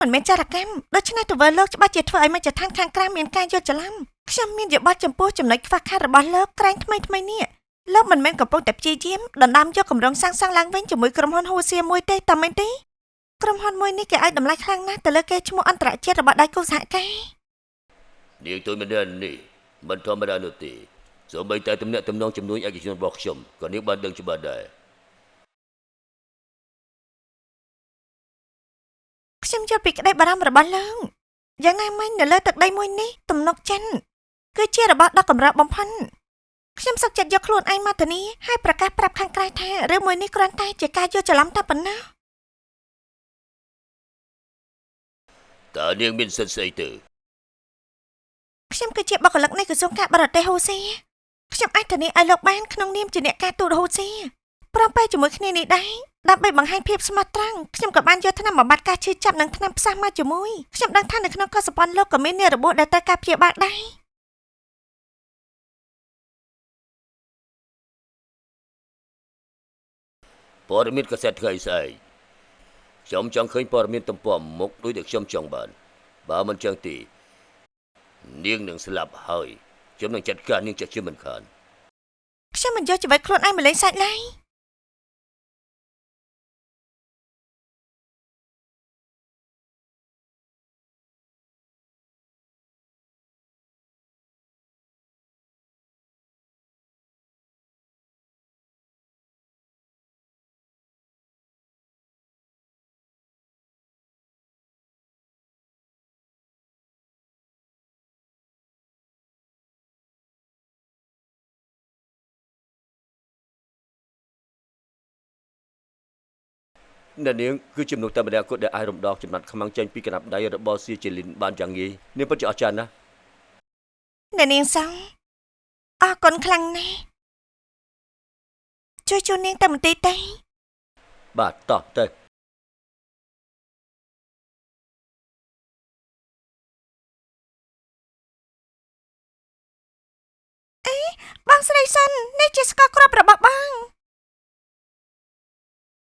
មិនមែនចារកម្មដូច្នេះទៅវើលោកច្បាស់ជាធ្វើឲ្យមជ្ឈដ្ឋានខាងក្រៅមានការយល់ច្រឡំខ្ញុំមានយោបល់ចំពោះចំណុចខ្វះខាតរបស់លោកក្រែងថ្មីនេះលោកមិនមែនកំពុងតែព្យាយាមដណ្ដើមយកគម្រោងសាងសង់ឡើងវិញជាមួយក្រុមហ៊ុនហ៊ូសៀមួយទេតើមែនទេក្រុមហ៊ុនមួយនេះគេឲ្យតម្លៃខ្លាំងណាស់ទៅលើគេឈ្មោះអន្តរជាតិរបស់ដៃគូសហការនាងទូចម្នាក់នេះមិនធម្មតានោះទេសូម្បីតែទំនាក់ទំនងជំនួយឯកជនរបស់ខ្ញុំក៏នាងបានដឹងច្បាស់ដែរខ្ញុំយល់ពីក្តីបារម្ភរបស់លោកយ៉ាងណាមិញនៅលើទឹកដីមួយនេះទំនុកចិនគឺជារបស់ដ៏កម្របំផុតខ្ញុំសុខចិត្តយកខ្លួនឯងមកធានាហើយប្រកាសប្រាប់ខាងក្រៅថារឿងមួយនេះគ្រាន់តែជាការយល់ច្រឡំតែប៉ុណ្ណោះតើនាងមានសិទ្ធិស្អីទៅខ្ញុំគឺជាបុគ្គលិកនៃក្រសួងការបរទេសហ៊ូសៀខ្ញុំអាចធានាឲ្យលោកបានក្នុងនាមជាអ្នកការទូតហ៊ូសៀព្រមពេលជាមួយគ្នានេះដែរដើម្បីបង្ហាញភាពស្មោះត្រង់ខ្ញុំក៏បានយកថ្នាំបំបត្តិការឈឺចាប់និងថ្នាំផ្សះមកជាមួយខ្ញុំដឹងថានៅក្នុងកុសបនលោកក៏មានអ្នករបួសដែលត្រូវការព្យាបាលដែរព័ត៌មានកាសែតថ្ងៃស្អែកខ្ញុំចង់ឃើញព័ត៌មានទំព័រមុខដូចដែលខ្ញុំចង់បានបើមិនចឹងទេនាងនឹងស្លាប់ហើយខ្ញុំនឹងចាត់ការនាងចាស់ជាមិនខានខ្ញុំមិនយកជីវិតខ្លួនឯងមកលេងសាច់ឡើយអ្នកនាងគឺជំនួសតែម្នាក់គត់ដែលអាចរំដោះចំណាត់ខ្មាំងចេញពីកណ្ដាប់ដៃរបស់សៀជេលីនបានយ៉ាងងាយនាងពិតជាអស្ចារ្យណាស់អ្នកនាងសង្ឃអរគុណខ្លាំងណាស់ជួយជួននាងតែបន្តិចទេបាទតោះទៅបងស្រីសិននេះជាស្ករគ្រាប់របស់បង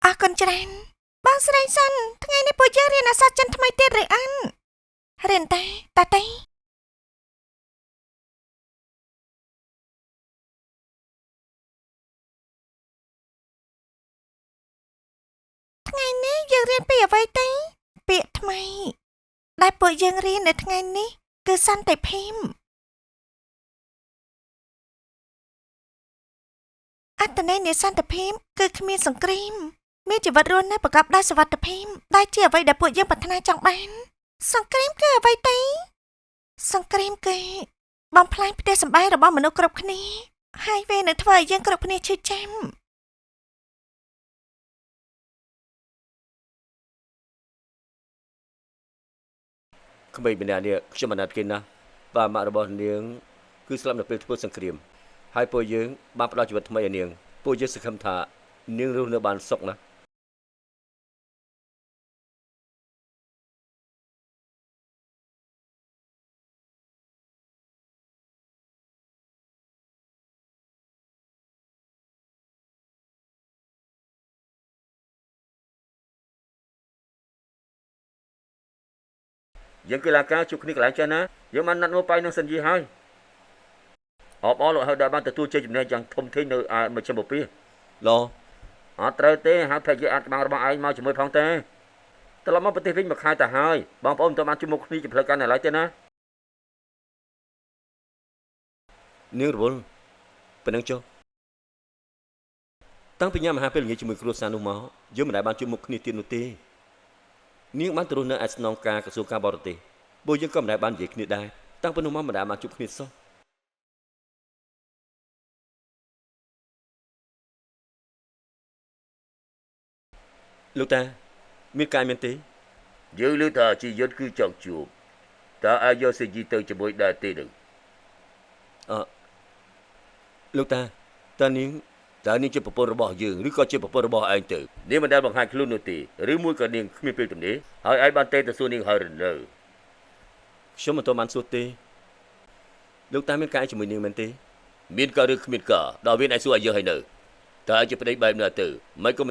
អរគុណច្រើនបងស្រីសិនថ្ងៃនេះពួកយើងរៀនអក្សរចិនថ្មីទៀតឬអិនរៀនតែទេថ្ងៃនេះយើងរៀនពីអ្វីទេពាក្យថ្មីដែលពួកយើងរៀននៅថ្ងៃនេះគឺសន្តិភាពអត្ថន័យនៃសន្តិភាពគឺគ្មានសង្គ្រាមមានជីវិតរស់នៅប្រកបដោយសុវត្ថិភាពដែលជាអ្វីដែលពួកយើងប្រាថ្នាចង់បានសង្គ្រាមគឺអ្វីទេសង្គ្រាមគឺបំផ្លាញផ្ទះសម្បែងរបស់មនុស្សគ្រប់គ្នាហើយវានឹងធ្វើឲ្យយើងគ្រប់គ្នាឈឺចាំក្មេងម្នាក់នេះខ្ញុំអាណិតគេណាស់បាទម៉ាក់របស់នាងគឺស្លាប់នៅពេលធ្វើសង្គ្រាមហើយពួកយើងបានផ្ដល់ជីវិតថ្មីឲ្យនាងពួកយើងសង្ឃឹមថានាងរស់នៅបានសុខណាស់យើងគឺឡាការជួបគ្នាកន្លែងចេះណាយើងបានណាត់មកបាយនឹងសិនយីហើយអបអរលោកហើយដែលបានទទួលជ័យជំនះយ៉ាងធំធេងនៅមជ្ឈមបូព៌ាឡអត់ត្រូវទេហើយភរិយាអាចច្បាំងរបស់ឯងមកជាមួយផងទេត្រឡប់មកប្រទេសវិញមកខែទៅហើយបងប្អូនមិនបានជួបមុខគ្នាជាផ្លូវការនៅឡើយទេណានាងរវល់ប៉ុណ្ណឹងចុះតាំងពីញ៉ាំអាហារពេលល្ងាចជាមួយគ្រួសារនោះមកយើងមិនដែលបានជួបមុខគ្នាទៀតនោះទេនាងបានទៅរស់នៅឯស្នងការក្រសួងការបរទេសពួកយើងក៏មិនដែលបាននិយាយគ្នាដែរតាំងពីនោះមកមិនដែលបានជួបគ្នាសោះលោកតាមានកាយមែនទេយើងឮថាជីយុទ្ធគឺចង់ជួបតើអាចយកសេជីទៅជាមួយដែរទេនឹងលោកតាតើនាងជាប្រពន្ធរបស់យើងឬក៏ជាប្រពន្ធរបស់ឯងទៅនាងមិនដែលបង្ហាញខ្លួននោះទេឬមួយក៏នាងគ្មានពេលទំនេរហើយឯងបានទេទៅសួរនាងហើយឬនៅខ្ញុំមិនទាន់បានសួរទេលោកតាមានការជាមួយនាងមែនទេមានការឬគ្មានការដល់វាឯងសួរឲ្យយើងហើយនៅតើឯងជាប្តីបែបណាទៅមិនក៏មិន